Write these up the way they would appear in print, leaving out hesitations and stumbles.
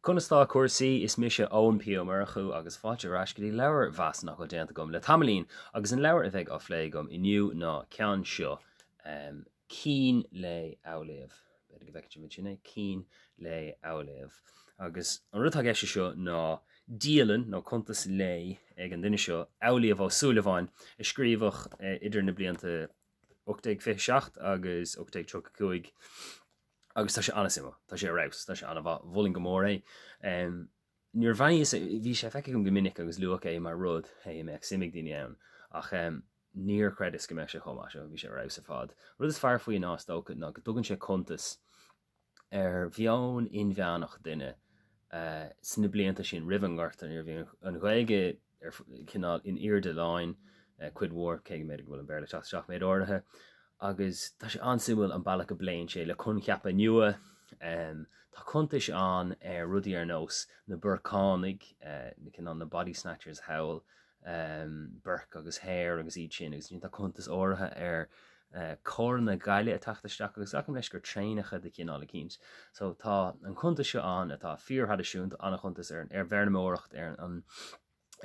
Cúnastá cúrsaí is mise ón pío marchu agus fáilte ras go dtí leabhar-mheas nach go déanta gom le tamlín agus an leabhar a bheith á phlé gom inniu ná ceann seo Cín Lae Amhlaoibh. Beidir go bheice mit sinna Cín Lae Amhlaoibh. Agus an rud eiste seo ná dialann nó contas lé ag an duine seo Amhlaoibh Ó Súilleabháin i scríobh idir na blianta 1857 agus 1835 agus tá sé anna sima, tá sé raibs, tá sé anna bhfuilin go mór é. Níor bhaine bhí sé feice go minic agus luach é mar rud é meach simig daine ann ach níor credis go meach sé chomá seo bhí sé raibs a fad. Rud is fear faoin nás tócha ná go dtugann sé contas bheann inmheánach duine sna blianta sin rihann ar bhí an ghaige cinál in iarde láin cuid mhór cé méid bhfuil an bearla teach méid áirithe agus tá sé ansimúil an bailach go bléin sé le chun ceappa nua tá contas an rudaí ar nós na burcánig cinál na body snatchers hail burc agus hair agus iad sin agus tá contas áirithe ar cór na gaiile a tachtasteach agus acham leis gur tréinacha de cinál cíns. So tá an contas seo an atá fíorthadisiúnt anna contas ar bhearnamóireacht ar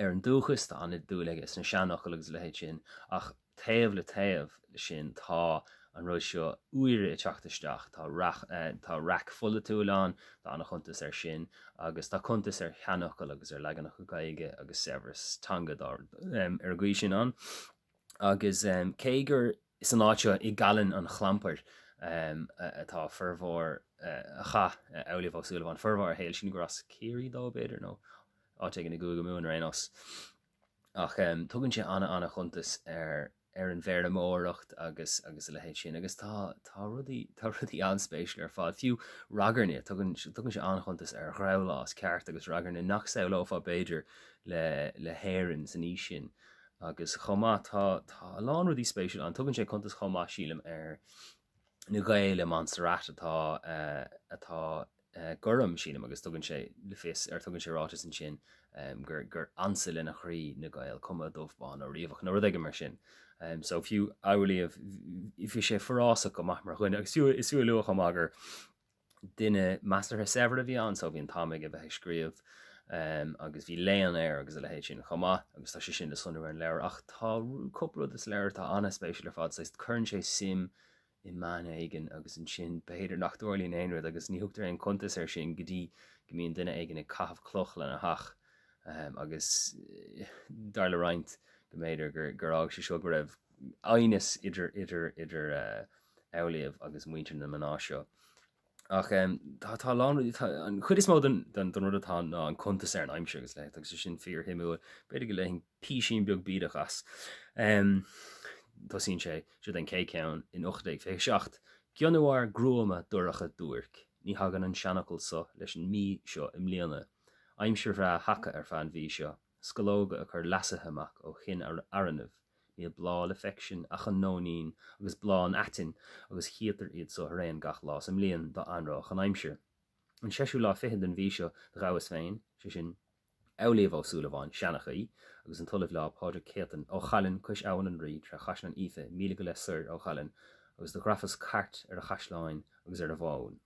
an dúchas tá anna dúlagus na seanach agus le héid sin ach taobh le taobh sin tá an rud seo uaire i teachtasteach tá raic fulla túláán tá anna chuntas ar sin agus tá contas ar cheannachil agus ar leganach go aige agus severas teanga ar gcuí sin an agus cégur is an áiteo i galan an chlamper atá fermhór a cha Amhlaoibh Ó Súilleabháin fermhór héil sin gras céirí dá beidir nó áte na Google Moon rénos ach tugann sé anna chuntas ar an bhearnamóireacht agus le héid sin agus tá rudí anspéisiúil ar fád fiú ragarne tugann sé anna chuntas ar ghrabhlás ceart agus ragarne nach saolófá beidir le héireann san ní sin agus chomá tá lán rudí spéisiúil an tugann sé contas chomá sílam ar na gaile Montserrat atá gurm sílam agus tugann sé le fis ar tugann sé rátas an sin gur ansa lena chrí na gail cuma dómhbáin ó riomhach na rud aige mar sin. So fiú Amhlaoibh if sé forrása go mar chuine agus isú luach am agur duine meastartha sever a bhí an so bhíon táimig a bheith scríobh agus bhí léan air agus le héid sin chumá agus tá sé sin de sunú an leir ach tá coppla is leir tá anna spéisiúil ar fad sa churn sé sim I man aigen agus an sin beidir nach dúirlíonn aonrad agus ní thugtar an contas ar sin go dtí go mbíonn duine aigen ag caithfh cloch lena hach agus dar le roinnt go méidir gur ág sé seo go raibh ainas idir Amhlaoibh agus muintir na maná seo. Ach tá lán an chud is mó den rud atá ná an contas ar an aimsir agus le agus sin fíor himú beidir go leithing písín beag bíadachas. Tá sín sé si an cé ceann in 1857 Ceanúir gruama dúracha dúirc ní hagan an seanachil sa leis an mí seo im líana. Aimsir bhrá hacha ar fan bhí seo scológa a chur lasathaach ó chin aranmh níl blá le feicsin a chan nóín agus blán atin agus chiatar iad so réon gach lás im líon do anrách an aimsir. An seisiú lá fihin den bhí seo de gawas féin sé sin Amhlaoibh Ó Súilleabháin seanachí agus an tulah lá páidir céan ó chalann chuis ann an rí tre chaislan ife míle go le sur ó chalann agus do grafas cart ar a chaisláin agus ar a bháin.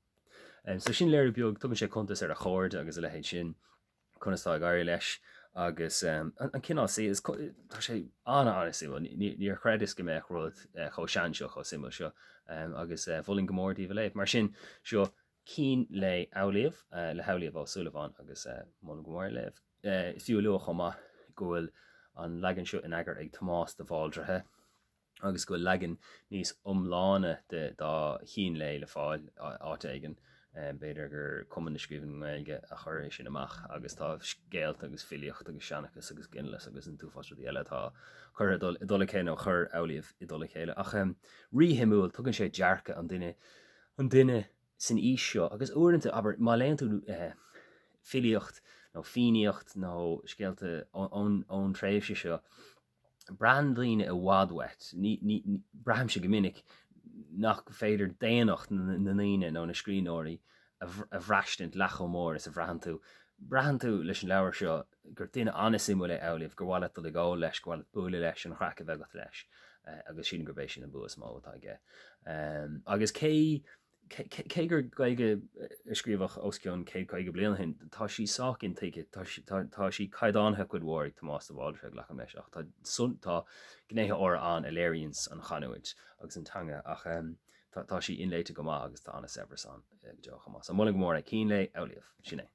So sin léir beag tugann sé contas ar a chóir agus le héid sin chunastá gaiir leis agus an cinál sí tá sé anna síú níor chreidis go méid rud cho sean seo cho simú seo agus bhfuilin go mórdíh léh mar sin seo Cín Lae Amhlaoibh le Amhlaoibh Ó Súilleabháin agus mna go mór léh. Fiú luach chumá gohfuil an legan seo in agar agTomás de Bhaldraithe agus go legan níos umláne dá Cín Lae le fáil áte aigen beidir gur cuman na scríobhann aige a chur é sin amach agus tá scéalt agus filiocht agus seanachas agus ginlas agus an túfáiste eile tá chur dul chéine ó chur Amhlaoibh I dul chéile ach rihimúil tugann sé dearcha an duine san ís seo agus uaireanta aber má léonn tú filiocht nó fíneocht nó scéalte ón tréimhse seo brandlíne a bhádwet braham se go minic nach féidir déanacht na naine nó na scríóirí a bhreistent lecho mór is a bhreahan tú leis an leabhar seo gur duine anna simú le Amhlaoibh gur bhhaile do le gá leis go bhfuil buaile leis an chracha bhegat leis agus sin gur bééis sin an buas má aige agus cé Cégur gaige scríobh osciún cé gaige bliana hin tá sí sácin take tá sí caiidánhe chud mhór Tomás de Bhaldraithe Leabhar-mheas ach tá suntá gnéthe ó an Illéireans an chaúid agus an teanga ach tá sí inléite go má agus tá anna Severán ag Dhónaill Uí Chonaill. An mula go mór Cín Lae Amhlaoibh sinné.